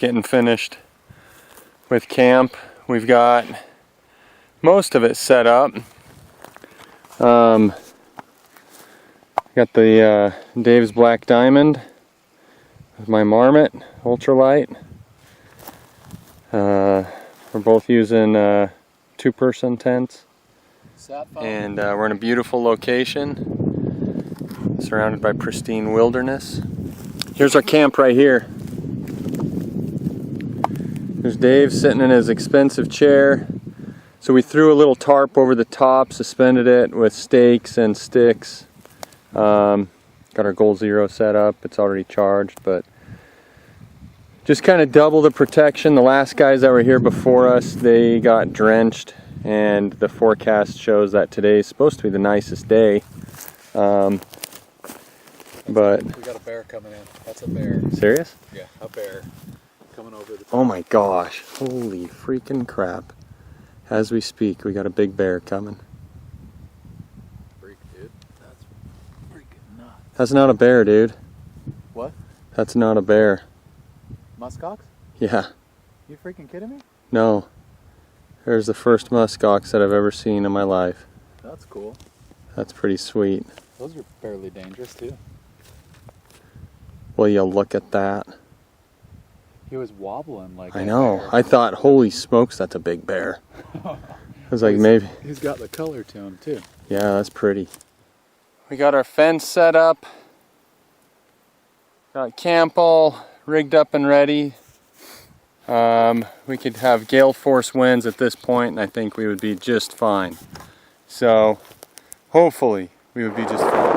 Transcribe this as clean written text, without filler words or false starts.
getting finished with camp. We've got most of it set up. Got the Dave's Black Diamond with my Marmot ultralight. We're both using 2-person tents, and we're in a beautiful location surrounded by pristine wilderness. Here's our camp right here. There's Dave sitting in his expensive chair. So we threw a little tarp over the top, suspended it with stakes and sticks. Got our Goal Zero set up. It's already charged, but just kind of double the protection. The last guys that were here before us, they got drenched, and the forecast shows that today's supposed to be the nicest day. But we got a bear coming in. That's a bear. Serious? Yeah, a bear coming over the top. Oh my gosh. Holy freaking crap. As we speak, we got a big bear coming. Freak, dude. That's freaking nuts. That's not a bear, dude. What? That's not a bear. Musk-ox? Yeah. You freaking kidding me? No. There's the first musk-ox that I've ever seen in my life. That's cool. That's pretty sweet. Those are fairly dangerous too. Will you look at that? He was wobbling like I know. I thought, holy smokes, that's a big bear. I was like, maybe. He's got the color to him too. Yeah, that's pretty. We got our fence set up. Got camp all rigged up and ready. We could have gale force winds at this point, and I think we would be just fine. So, hopefully, we would be just fine.